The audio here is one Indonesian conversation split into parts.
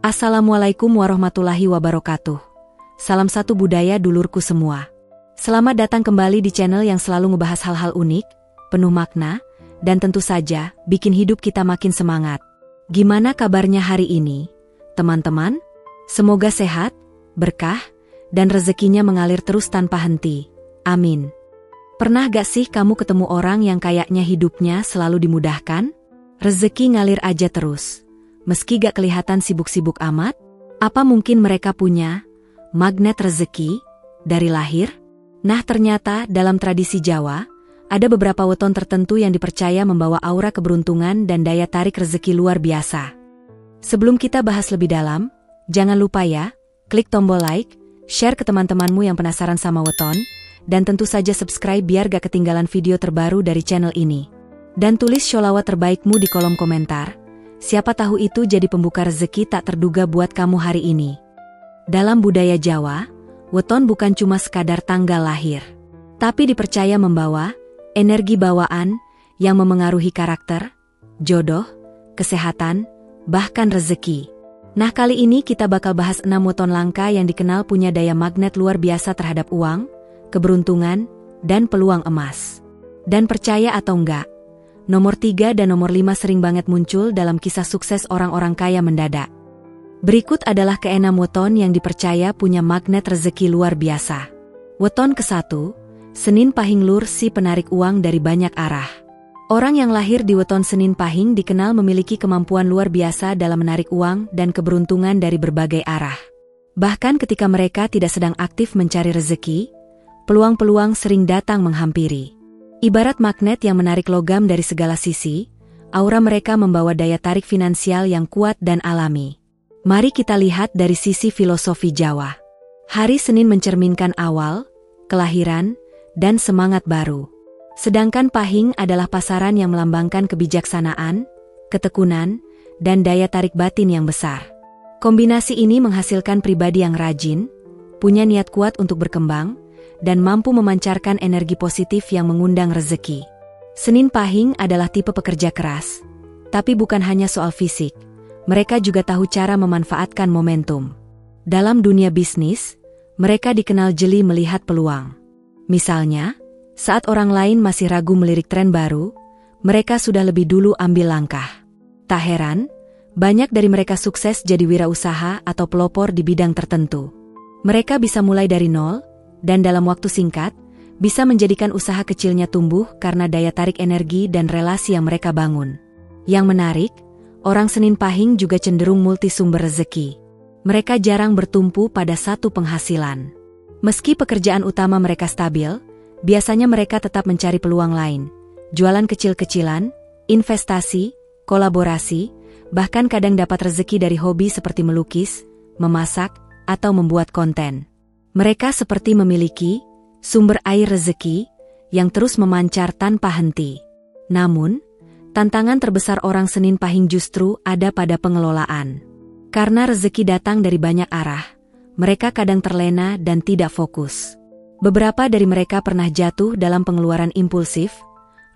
Assalamualaikum warahmatullahi wabarakatuh. Salam satu budaya dulurku semua. Selamat datang kembali di channel yang selalu ngebahas hal-hal unik, penuh makna, dan tentu saja bikin hidup kita makin semangat. Gimana kabarnya hari ini, teman-teman? Semoga sehat, berkah, dan rezekinya mengalir terus tanpa henti. Amin. Pernah gak sih kamu ketemu orang yang kayaknya hidupnya selalu dimudahkan? Rezeki ngalir aja terus. Meski gak kelihatan sibuk-sibuk amat, apa mungkin mereka punya magnet rezeki dari lahir? Nah ternyata dalam tradisi Jawa, ada beberapa weton tertentu yang dipercaya membawa aura keberuntungan dan daya tarik rezeki luar biasa. Sebelum kita bahas lebih dalam, jangan lupa ya, klik tombol like, share ke teman-temanmu yang penasaran sama weton, dan tentu saja subscribe biar gak ketinggalan video terbaru dari channel ini. Dan tulis sholawat terbaikmu di kolom komentar. Siapa tahu itu jadi pembuka rezeki tak terduga buat kamu hari ini. Dalam budaya Jawa, weton bukan cuma sekadar tanggal lahir, tapi dipercaya membawa energi bawaan yang memengaruhi karakter, jodoh, kesehatan, bahkan rezeki. Nah kali ini kita bakal bahas 6 weton langka yang dikenal punya daya magnet luar biasa terhadap uang, keberuntungan, dan peluang emas. Dan percaya atau enggak, nomor 3 dan nomor 5 sering banget muncul dalam kisah sukses orang-orang kaya mendadak. Berikut adalah ke-6 weton yang dipercaya punya magnet rezeki luar biasa. Weton ke-1, Senin Pahing Lur si penarik uang dari banyak arah. Orang yang lahir di weton Senin Pahing dikenal memiliki kemampuan luar biasa dalam menarik uang dan keberuntungan dari berbagai arah. Bahkan ketika mereka tidak sedang aktif mencari rezeki, peluang-peluang sering datang menghampiri. Ibarat magnet yang menarik logam dari segala sisi, aura mereka membawa daya tarik finansial yang kuat dan alami. Mari kita lihat dari sisi filosofi Jawa. Hari Senin mencerminkan awal, kelahiran, dan semangat baru. Sedangkan Pahing adalah pasaran yang melambangkan kebijaksanaan, ketekunan, dan daya tarik batin yang besar. Kombinasi ini menghasilkan pribadi yang rajin, punya niat kuat untuk berkembang, dan mampu memancarkan energi positif yang mengundang rezeki. Senin Pahing adalah tipe pekerja keras, tapi bukan hanya soal fisik. Mereka juga tahu cara memanfaatkan momentum. Dalam dunia bisnis, mereka dikenal jeli melihat peluang. Misalnya, saat orang lain masih ragu melirik tren baru, mereka sudah lebih dulu ambil langkah. Tak heran, banyak dari mereka sukses jadi wirausaha atau pelopor di bidang tertentu. Mereka bisa mulai dari nol, dan dalam waktu singkat, bisa menjadikan usaha kecilnya tumbuh karena daya tarik energi dan relasi yang mereka bangun. Yang menarik, orang Senin Pahing juga cenderung multisumber rezeki. Mereka jarang bertumpu pada satu penghasilan. Meski pekerjaan utama mereka stabil, biasanya mereka tetap mencari peluang lain. Jualan kecil-kecilan, investasi, kolaborasi, bahkan kadang dapat rezeki dari hobi seperti melukis, memasak, atau membuat konten. Mereka seperti memiliki sumber air rezeki yang terus memancar tanpa henti. Namun, tantangan terbesar orang Senin Pahing justru ada pada pengelolaan. Karena rezeki datang dari banyak arah, mereka kadang terlena dan tidak fokus. Beberapa dari mereka pernah jatuh dalam pengeluaran impulsif,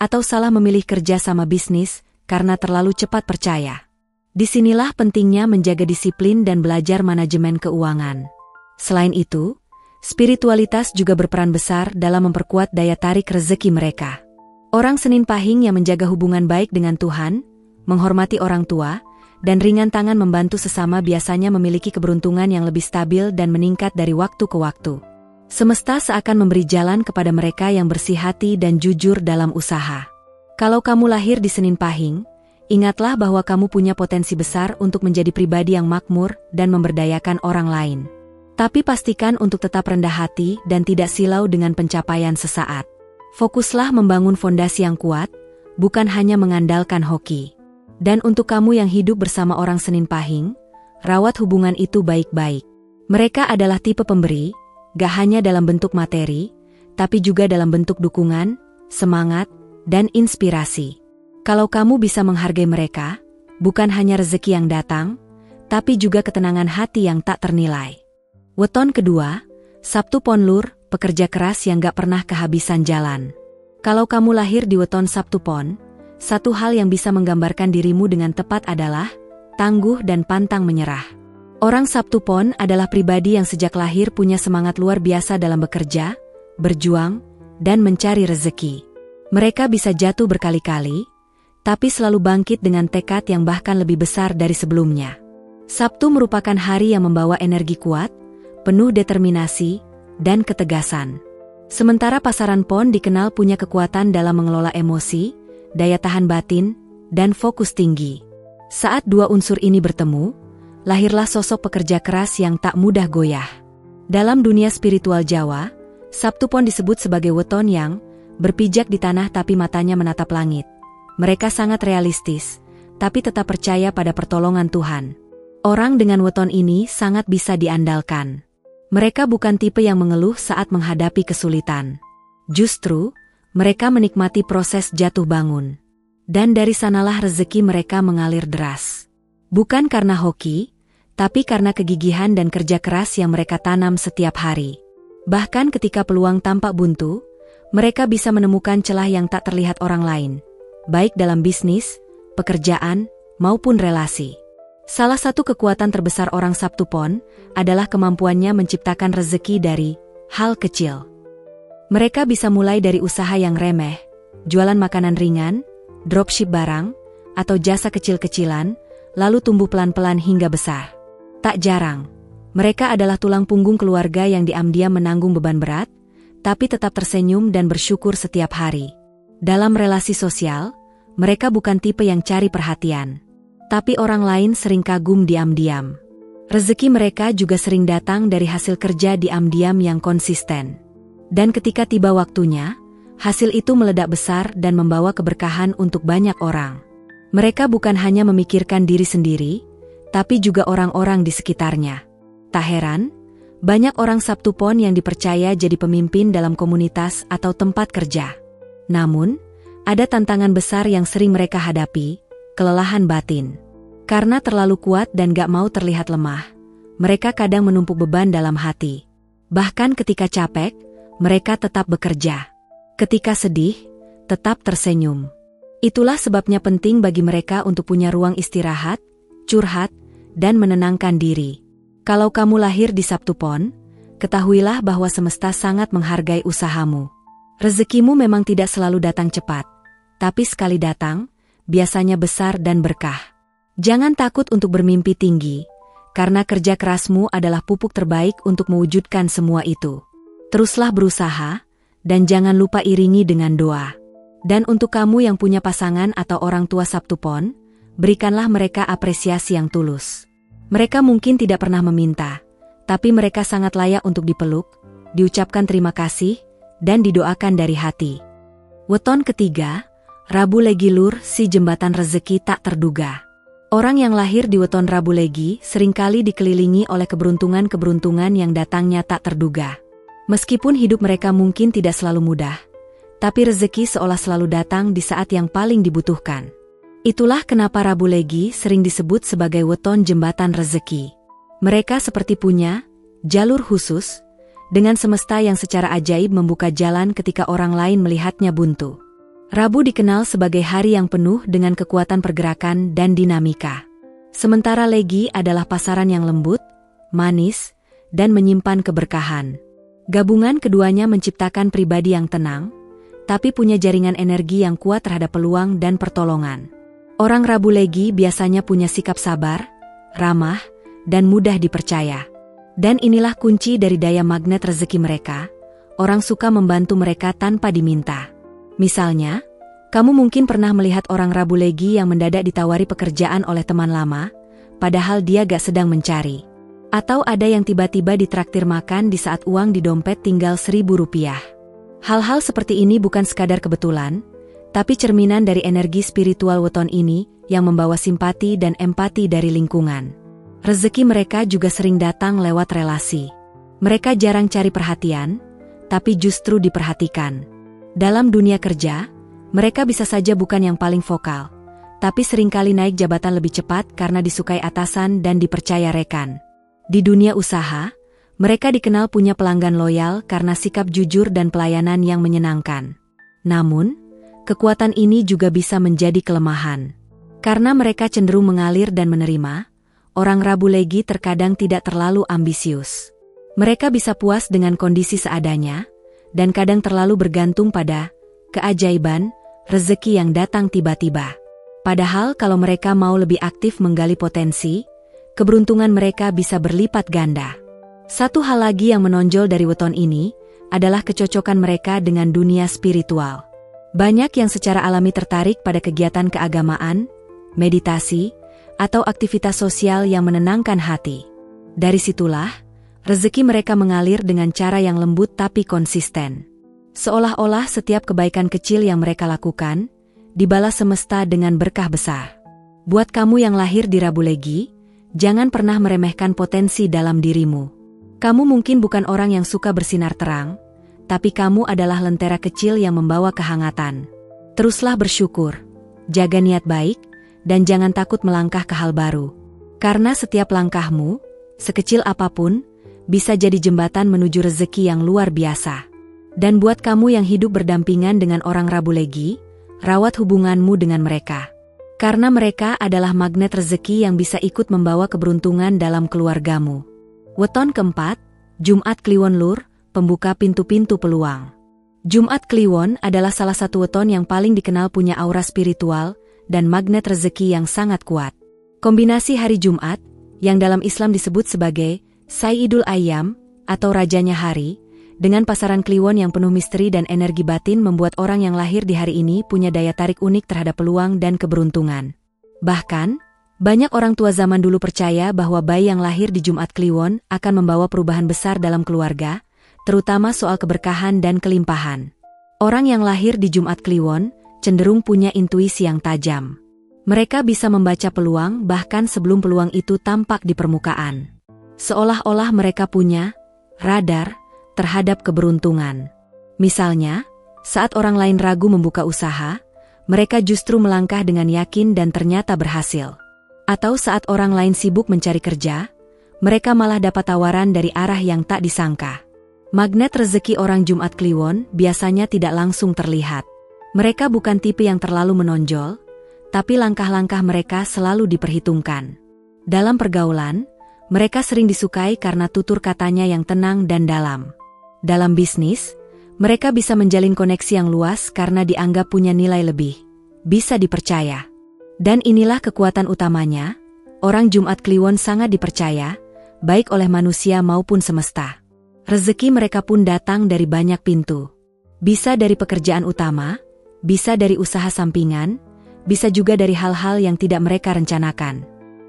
atau salah memilih kerja sama bisnis karena terlalu cepat percaya. Disinilah pentingnya menjaga disiplin dan belajar manajemen keuangan. Selain itu, spiritualitas juga berperan besar dalam memperkuat daya tarik rezeki mereka. Orang Senin Pahing yang menjaga hubungan baik dengan Tuhan, menghormati orang tua, dan ringan tangan membantu sesama biasanya memiliki keberuntungan yang lebih stabil dan meningkat dari waktu ke waktu. Semesta seakan memberi jalan kepada mereka yang bersih hati dan jujur dalam usaha. Kalau kamu lahir di Senin Pahing, ingatlah bahwa kamu punya potensi besar untuk menjadi pribadi yang makmur dan memberdayakan orang lain. Tapi pastikan untuk tetap rendah hati dan tidak silau dengan pencapaian sesaat. Fokuslah membangun fondasi yang kuat, bukan hanya mengandalkan hoki. Dan untuk kamu yang hidup bersama orang Senin Pahing, rawat hubungan itu baik-baik. Mereka adalah tipe pemberi, gak hanya dalam bentuk materi, tapi juga dalam bentuk dukungan, semangat, dan inspirasi. Kalau kamu bisa menghargai mereka, bukan hanya rezeki yang datang, tapi juga ketenangan hati yang tak ternilai. Weton kedua, Sabtu Pon Lur, pekerja keras yang gak pernah kehabisan jalan. Kalau kamu lahir di weton Sabtu Pon, satu hal yang bisa menggambarkan dirimu dengan tepat adalah tangguh dan pantang menyerah. Orang Sabtu Pon adalah pribadi yang sejak lahir punya semangat luar biasa dalam bekerja, berjuang, dan mencari rezeki. Mereka bisa jatuh berkali-kali, tapi selalu bangkit dengan tekad yang bahkan lebih besar dari sebelumnya. Sabtu merupakan hari yang membawa energi kuat, penuh determinasi, dan ketegasan. Sementara pasaran Pon dikenal punya kekuatan dalam mengelola emosi, daya tahan batin, dan fokus tinggi. Saat dua unsur ini bertemu, lahirlah sosok pekerja keras yang tak mudah goyah. Dalam dunia spiritual Jawa, Sabtu Pon disebut sebagai weton yang berpijak di tanah tapi matanya menatap langit. Mereka sangat realistis, tapi tetap percaya pada pertolongan Tuhan. Orang dengan weton ini sangat bisa diandalkan. Mereka bukan tipe yang mengeluh saat menghadapi kesulitan. Justru, mereka menikmati proses jatuh bangun. Dan dari sanalah rezeki mereka mengalir deras. Bukan karena hoki, tapi karena kegigihan dan kerja keras yang mereka tanam setiap hari. Bahkan ketika peluang tampak buntu, mereka bisa menemukan celah yang tak terlihat orang lain, baik dalam bisnis, pekerjaan, maupun relasi. Salah satu kekuatan terbesar orang Sabtu Pon adalah kemampuannya menciptakan rezeki dari hal kecil. Mereka bisa mulai dari usaha yang remeh, jualan makanan ringan, dropship barang, atau jasa kecil-kecilan, lalu tumbuh pelan-pelan hingga besar. Tak jarang, mereka adalah tulang punggung keluarga yang diam-diam menanggung beban berat, tapi tetap tersenyum dan bersyukur setiap hari. Dalam relasi sosial, mereka bukan tipe yang cari perhatian, tapi orang lain sering kagum diam-diam. Rezeki mereka juga sering datang dari hasil kerja diam-diam yang konsisten. Dan ketika tiba waktunya, hasil itu meledak besar dan membawa keberkahan untuk banyak orang. Mereka bukan hanya memikirkan diri sendiri, tapi juga orang-orang di sekitarnya. Tak heran, banyak orang Sabtu Pon yang dipercaya jadi pemimpin dalam komunitas atau tempat kerja. Namun, ada tantangan besar yang sering mereka hadapi, kelelahan batin. Karena terlalu kuat dan gak mau terlihat lemah, mereka kadang menumpuk beban dalam hati. Bahkan ketika capek, mereka tetap bekerja. Ketika sedih, tetap tersenyum. Itulah sebabnya penting bagi mereka untuk punya ruang istirahat, curhat, dan menenangkan diri. Kalau kamu lahir di Sabtu Pon, ketahuilah bahwa semesta sangat menghargai usahamu. Rezekimu memang tidak selalu datang cepat, tapi sekali datang, biasanya besar dan berkah. Jangan takut untuk bermimpi tinggi, karena kerja kerasmu adalah pupuk terbaik untuk mewujudkan semua itu. Teruslah berusaha, dan jangan lupa iringi dengan doa. Dan untuk kamu yang punya pasangan atau orang tua Sabtu Pon, berikanlah mereka apresiasi yang tulus. Mereka mungkin tidak pernah meminta, tapi mereka sangat layak untuk dipeluk, diucapkan terima kasih, dan didoakan dari hati. Weton ketiga, Rabu Legi Lur, si jembatan rezeki tak terduga. Orang yang lahir di weton Rabu Legi seringkali dikelilingi oleh keberuntungan-keberuntungan yang datangnya tak terduga. Meskipun hidup mereka mungkin tidak selalu mudah, tapi rezeki seolah selalu datang di saat yang paling dibutuhkan. Itulah kenapa Rabu Legi sering disebut sebagai weton jembatan rezeki. Mereka seperti punya jalur khusus, dengan semesta yang secara ajaib membuka jalan ketika orang lain melihatnya buntu. Rabu dikenal sebagai hari yang penuh dengan kekuatan pergerakan dan dinamika. Sementara Legi adalah pasaran yang lembut, manis, dan menyimpan keberkahan. Gabungan keduanya menciptakan pribadi yang tenang, tapi punya jaringan energi yang kuat terhadap peluang dan pertolongan. Orang Rabu Legi biasanya punya sikap sabar, ramah, dan mudah dipercaya. Dan inilah kunci dari daya magnet rezeki mereka. Orang suka membantu mereka tanpa diminta. Misalnya, kamu mungkin pernah melihat orang Rabu Legi yang mendadak ditawari pekerjaan oleh teman lama, padahal dia gak sedang mencari. Atau ada yang tiba-tiba ditraktir makan di saat uang di dompet tinggal Rp1.000. Hal-hal seperti ini bukan sekadar kebetulan, tapi cerminan dari energi spiritual weton ini yang membawa simpati dan empati dari lingkungan. Rezeki mereka juga sering datang lewat relasi. Mereka jarang cari perhatian, tapi justru diperhatikan. Dalam dunia kerja, mereka bisa saja bukan yang paling vokal, tapi seringkali naik jabatan lebih cepat karena disukai atasan dan dipercaya rekan. Di dunia usaha, mereka dikenal punya pelanggan loyal karena sikap jujur dan pelayanan yang menyenangkan. Namun, kekuatan ini juga bisa menjadi kelemahan. Karena mereka cenderung mengalir dan menerima, orang Rabu Legi terkadang tidak terlalu ambisius. Mereka bisa puas dengan kondisi seadanya, dan kadang terlalu bergantung pada keajaiban, rezeki yang datang tiba-tiba. Padahal kalau mereka mau lebih aktif menggali potensi, keberuntungan mereka bisa berlipat ganda. Satu hal lagi yang menonjol dari weton ini adalah kecocokan mereka dengan dunia spiritual. Banyak yang secara alami tertarik pada kegiatan keagamaan, meditasi, atau aktivitas sosial yang menenangkan hati. Dari situlah, rezeki mereka mengalir dengan cara yang lembut tapi konsisten. Seolah-olah setiap kebaikan kecil yang mereka lakukan, dibalas semesta dengan berkah besar. Buat kamu yang lahir di Rabu Legi, jangan pernah meremehkan potensi dalam dirimu. Kamu mungkin bukan orang yang suka bersinar terang, tapi kamu adalah lentera kecil yang membawa kehangatan. Teruslah bersyukur, jaga niat baik, dan jangan takut melangkah ke hal baru. Karena setiap langkahmu, sekecil apapun, bisa jadi jembatan menuju rezeki yang luar biasa. Dan buat kamu yang hidup berdampingan dengan orang Rabu Legi, rawat hubunganmu dengan mereka. Karena mereka adalah magnet rezeki yang bisa ikut membawa keberuntungan dalam keluargamu. Weton keempat, Jumat Kliwon Lur, pembuka pintu-pintu peluang. Jumat Kliwon adalah salah satu weton yang paling dikenal punya aura spiritual dan magnet rezeki yang sangat kuat. Kombinasi hari Jumat, yang dalam Islam disebut sebagai Sayyidul Ayyam, atau Rajanya Hari, dengan pasaran Kliwon yang penuh misteri dan energi batin membuat orang yang lahir di hari ini punya daya tarik unik terhadap peluang dan keberuntungan. Bahkan, banyak orang tua zaman dulu percaya bahwa bayi yang lahir di Jumat Kliwon akan membawa perubahan besar dalam keluarga, terutama soal keberkahan dan kelimpahan. Orang yang lahir di Jumat Kliwon cenderung punya intuisi yang tajam. Mereka bisa membaca peluang bahkan sebelum peluang itu tampak di permukaan. Seolah-olah mereka punya radar terhadap keberuntungan. Misalnya, saat orang lain ragu membuka usaha, mereka justru melangkah dengan yakin dan ternyata berhasil. Atau saat orang lain sibuk mencari kerja, mereka malah dapat tawaran dari arah yang tak disangka. Magnet rezeki orang Jumat Kliwon biasanya tidak langsung terlihat. Mereka bukan tipe yang terlalu menonjol, tapi langkah-langkah mereka selalu diperhitungkan. Dalam pergaulan, mereka sering disukai karena tutur katanya yang tenang dan dalam. Dalam bisnis, mereka bisa menjalin koneksi yang luas karena dianggap punya nilai lebih, bisa dipercaya. Dan inilah kekuatan utamanya, orang Jumat Kliwon sangat dipercaya, baik oleh manusia maupun semesta. Rezeki mereka pun datang dari banyak pintu. Bisa dari pekerjaan utama, bisa dari usaha sampingan, bisa juga dari hal-hal yang tidak mereka rencanakan.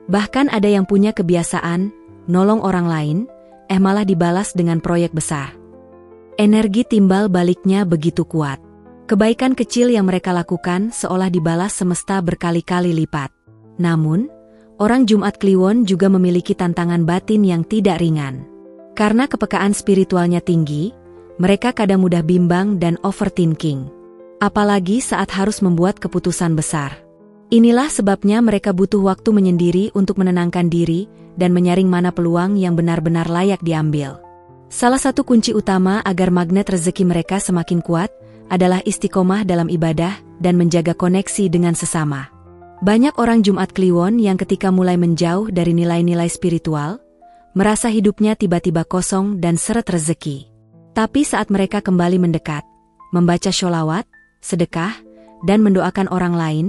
Bahkan ada yang punya kebiasaan nolong orang lain, malah dibalas dengan proyek besar. Energi timbal baliknya begitu kuat. Kebaikan kecil yang mereka lakukan seolah dibalas semesta berkali-kali lipat. Namun, orang Jumat Kliwon juga memiliki tantangan batin yang tidak ringan. Karena kepekaan spiritualnya tinggi, mereka kadang mudah bimbang dan overthinking. Apalagi saat harus membuat keputusan besar. Inilah sebabnya mereka butuh waktu menyendiri untuk menenangkan diri dan menyaring mana peluang yang benar-benar layak diambil. Salah satu kunci utama agar magnet rezeki mereka semakin kuat adalah istiqomah dalam ibadah dan menjaga koneksi dengan sesama. Banyak orang Jumat Kliwon yang ketika mulai menjauh dari nilai-nilai spiritual, merasa hidupnya tiba-tiba kosong dan seret rezeki. Tapi saat mereka kembali mendekat, membaca sholawat, sedekah, dan mendoakan orang lain,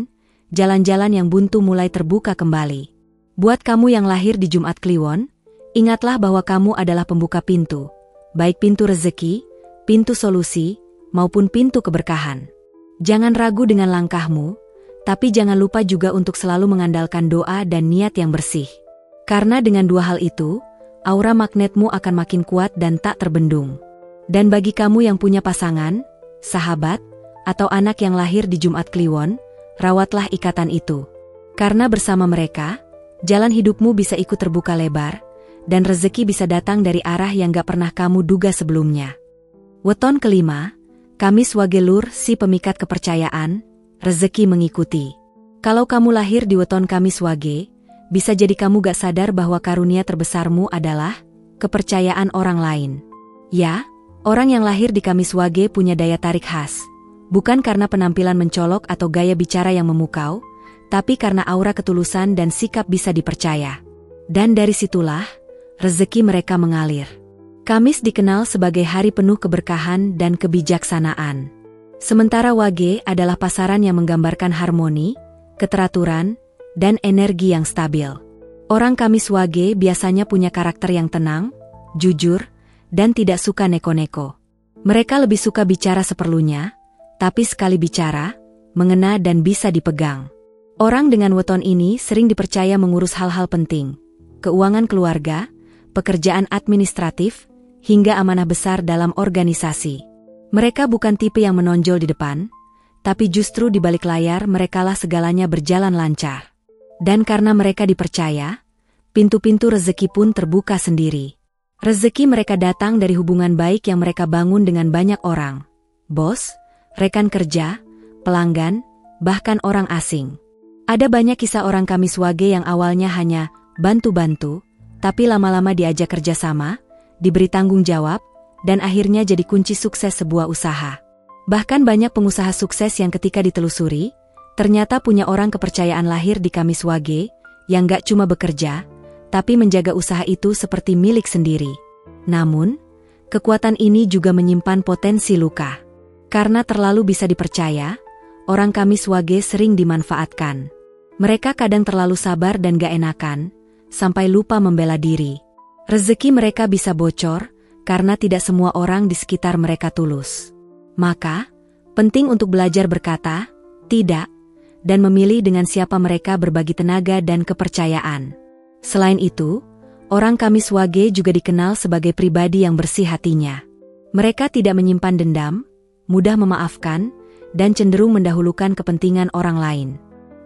jalan-jalan yang buntu mulai terbuka kembali. Buat kamu yang lahir di Jumat Kliwon, ingatlah bahwa kamu adalah pembuka pintu, baik pintu rezeki, pintu solusi, maupun pintu keberkahan. Jangan ragu dengan langkahmu, tapi jangan lupa juga untuk selalu mengandalkan doa dan niat yang bersih. Karena dengan dua hal itu, aura magnetmu akan makin kuat dan tak terbendung. Dan bagi kamu yang punya pasangan, sahabat, atau anak yang lahir di Jumat Kliwon, rawatlah ikatan itu. Karena bersama mereka, jalan hidupmu bisa ikut terbuka lebar, dan rezeki bisa datang dari arah yang gak pernah kamu duga sebelumnya. Weton kelima, Kamis Wage Lur, si pemikat kepercayaan, rezeki mengikuti. Kalau kamu lahir di weton Kamis Wage, bisa jadi kamu gak sadar bahwa karunia terbesarmu adalah kepercayaan orang lain. Ya, orang yang lahir di Kamis Wage punya daya tarik khas. Bukan karena penampilan mencolok atau gaya bicara yang memukau, tapi karena aura ketulusan dan sikap bisa dipercaya. Dan dari situlah, rezeki mereka mengalir. Kamis dikenal sebagai hari penuh keberkahan dan kebijaksanaan. Sementara Wage adalah pasaran yang menggambarkan harmoni, keteraturan, dan energi yang stabil. Orang Kamis Wage biasanya punya karakter yang tenang, jujur, dan tidak suka neko-neko. Mereka lebih suka bicara seperlunya, tapi sekali bicara, mengena dan bisa dipegang. Orang dengan weton ini sering dipercaya mengurus hal-hal penting, keuangan keluarga, pekerjaan administratif, hingga amanah besar dalam organisasi. Mereka bukan tipe yang menonjol di depan, tapi justru di balik layar merekalah segalanya berjalan lancar. Dan karena mereka dipercaya, pintu-pintu rezeki pun terbuka sendiri. Rezeki mereka datang dari hubungan baik yang mereka bangun dengan banyak orang. Bos, rekan kerja, pelanggan, bahkan orang asing. Ada banyak kisah orang Kamis Wage yang awalnya hanya bantu-bantu, tapi lama-lama diajak kerjasama, diberi tanggung jawab, dan akhirnya jadi kunci sukses sebuah usaha. Bahkan banyak pengusaha sukses yang ketika ditelusuri, ternyata punya orang kepercayaan lahir di Kamis Wage, yang gak cuma bekerja, tapi menjaga usaha itu seperti milik sendiri. Namun, kekuatan ini juga menyimpan potensi luka. Karena terlalu bisa dipercaya, orang Kamis Wage sering dimanfaatkan. Mereka kadang terlalu sabar dan gak enakan, sampai lupa membela diri. Rezeki mereka bisa bocor, karena tidak semua orang di sekitar mereka tulus. Maka, penting untuk belajar berkata, tidak, dan memilih dengan siapa mereka berbagi tenaga dan kepercayaan. Selain itu, orang Kamis Wage juga dikenal sebagai pribadi yang bersih hatinya. Mereka tidak menyimpan dendam, mudah memaafkan, dan cenderung mendahulukan kepentingan orang lain.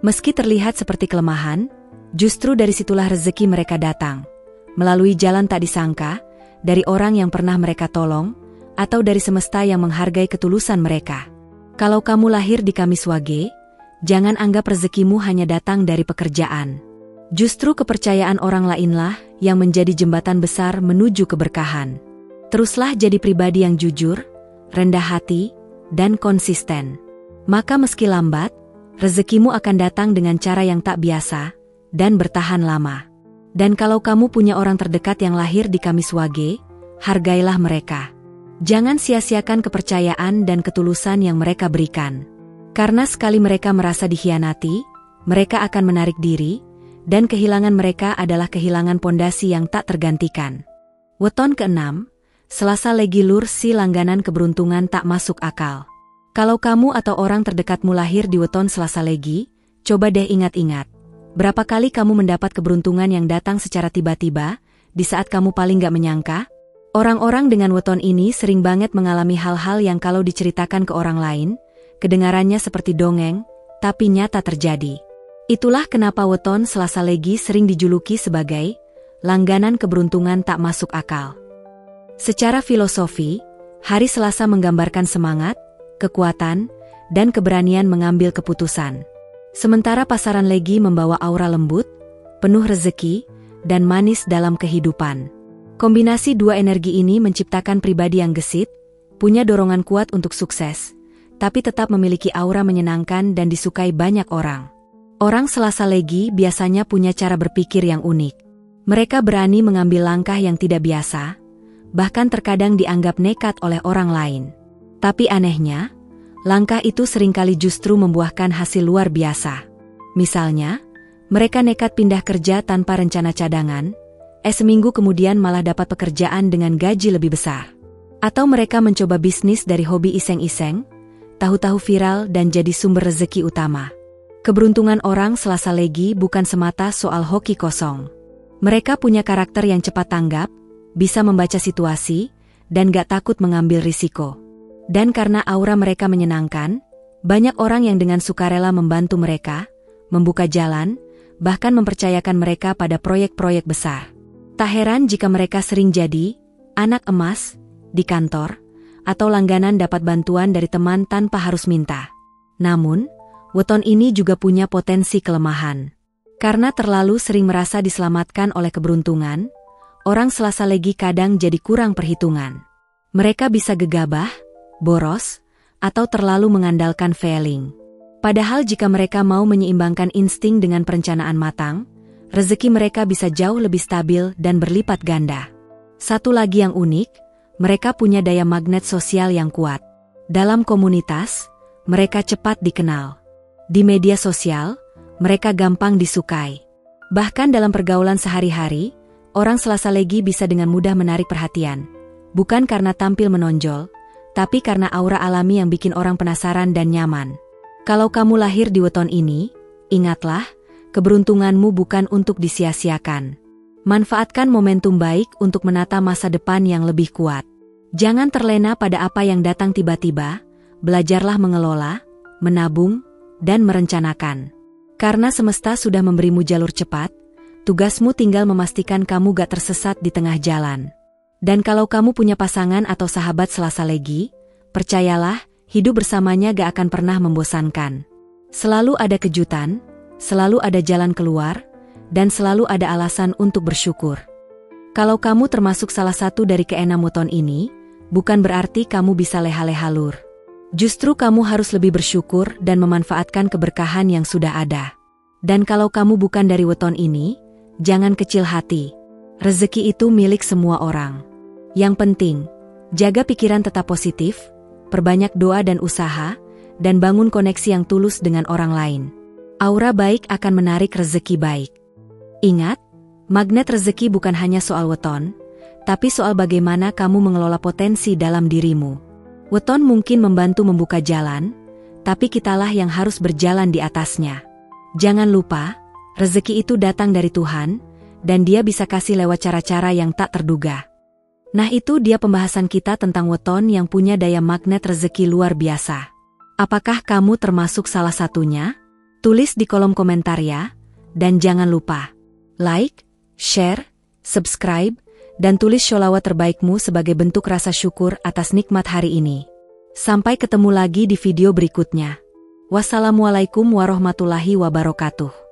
Meski terlihat seperti kelemahan, justru dari situlah rezeki mereka datang. Melalui jalan tak disangka, dari orang yang pernah mereka tolong, atau dari semesta yang menghargai ketulusan mereka. Kalau kamu lahir di Kamis Wage, jangan anggap rezekimu hanya datang dari pekerjaan. Justru kepercayaan orang lainlah yang menjadi jembatan besar menuju keberkahan. Teruslah jadi pribadi yang jujur, rendah hati, dan konsisten. Maka meski lambat, rezekimu akan datang dengan cara yang tak biasa, dan bertahan lama. Dan kalau kamu punya orang terdekat yang lahir di Kamis Wage, hargailah mereka. Jangan sia-siakan kepercayaan dan ketulusan yang mereka berikan. Karena sekali mereka merasa dikhianati, mereka akan menarik diri, dan kehilangan mereka adalah kehilangan pondasi yang tak tergantikan. Weton ke-6, Selasa Legi Lur si langganan keberuntungan tak masuk akal. Kalau kamu atau orang terdekatmu lahir di weton Selasa Legi, coba deh ingat-ingat. Berapa kali kamu mendapat keberuntungan yang datang secara tiba-tiba, di saat kamu paling gak menyangka? Orang-orang dengan weton ini sering banget mengalami hal-hal yang kalau diceritakan ke orang lain, kedengarannya seperti dongeng, tapi nyata terjadi. Itulah kenapa weton Selasa Legi sering dijuluki sebagai langganan keberuntungan tak masuk akal. Secara filosofi, hari Selasa menggambarkan semangat, kekuatan, dan keberanian mengambil keputusan. Sementara pasaran Legi membawa aura lembut, penuh rezeki, dan manis dalam kehidupan. Kombinasi dua energi ini menciptakan pribadi yang gesit, punya dorongan kuat untuk sukses, tapi tetap memiliki aura menyenangkan dan disukai banyak orang. Orang Selasa Legi biasanya punya cara berpikir yang unik. Mereka berani mengambil langkah yang tidak biasa, bahkan terkadang dianggap nekat oleh orang lain. Tapi anehnya, langkah itu seringkali justru membuahkan hasil luar biasa. Misalnya, mereka nekat pindah kerja tanpa rencana cadangan, seminggu kemudian malah dapat pekerjaan dengan gaji lebih besar. Atau mereka mencoba bisnis dari hobi iseng-iseng, tahu-tahu viral dan jadi sumber rezeki utama. Keberuntungan orang Selasa Legi bukan semata soal hoki kosong. Mereka punya karakter yang cepat tanggap, bisa membaca situasi, dan gak takut mengambil risiko. Dan karena aura mereka menyenangkan, banyak orang yang dengan sukarela membantu mereka, membuka jalan, bahkan mempercayakan mereka pada proyek-proyek besar. Tak heran jika mereka sering jadi anak emas di kantor, atau langganan dapat bantuan dari teman tanpa harus minta. Namun, weton ini juga punya potensi kelemahan. Karena terlalu sering merasa diselamatkan oleh keberuntungan, orang Selasa Legi kadang jadi kurang perhitungan. Mereka bisa gegabah, boros, atau terlalu mengandalkan feeling. Padahal jika mereka mau menyeimbangkan insting dengan perencanaan matang, rezeki mereka bisa jauh lebih stabil dan berlipat ganda. Satu lagi yang unik, mereka punya daya magnet sosial yang kuat. Dalam komunitas, mereka cepat dikenal. Di media sosial, mereka gampang disukai. Bahkan dalam pergaulan sehari-hari, orang Selasa Legi bisa dengan mudah menarik perhatian. Bukan karena tampil menonjol, tapi karena aura alami yang bikin orang penasaran dan nyaman. Kalau kamu lahir di weton ini, ingatlah, keberuntunganmu bukan untuk disia-siakan. Manfaatkan momentum baik untuk menata masa depan yang lebih kuat. Jangan terlena pada apa yang datang tiba-tiba, belajarlah mengelola, menabung, dan merencanakan. Karena semesta sudah memberimu jalur cepat, tugasmu tinggal memastikan kamu gak tersesat di tengah jalan. Dan kalau kamu punya pasangan atau sahabat Selasa Legi, percayalah, hidup bersamanya gak akan pernah membosankan. Selalu ada kejutan, selalu ada jalan keluar, dan selalu ada alasan untuk bersyukur. Kalau kamu termasuk salah satu dari keenam weton ini, bukan berarti kamu bisa leha-leha lur. Justru kamu harus lebih bersyukur dan memanfaatkan keberkahan yang sudah ada. Dan kalau kamu bukan dari weton ini, jangan kecil hati. Rezeki itu milik semua orang. Yang penting, jaga pikiran tetap positif, perbanyak doa dan usaha, dan bangun koneksi yang tulus dengan orang lain. Aura baik akan menarik rezeki baik. Ingat, magnet rezeki bukan hanya soal weton, tapi soal bagaimana kamu mengelola potensi dalam dirimu. Weton mungkin membantu membuka jalan, tapi kitalah yang harus berjalan di atasnya. Jangan lupa, rezeki itu datang dari Tuhan, dan Dia bisa kasih lewat cara-cara yang tak terduga. Nah, itu dia pembahasan kita tentang weton yang punya daya magnet rezeki luar biasa. Apakah kamu termasuk salah satunya? Tulis di kolom komentar ya. Dan jangan lupa, like, share, subscribe, dan tulis sholawat terbaikmu sebagai bentuk rasa syukur atas nikmat hari ini. Sampai ketemu lagi di video berikutnya. Wassalamualaikum warahmatullahi wabarakatuh.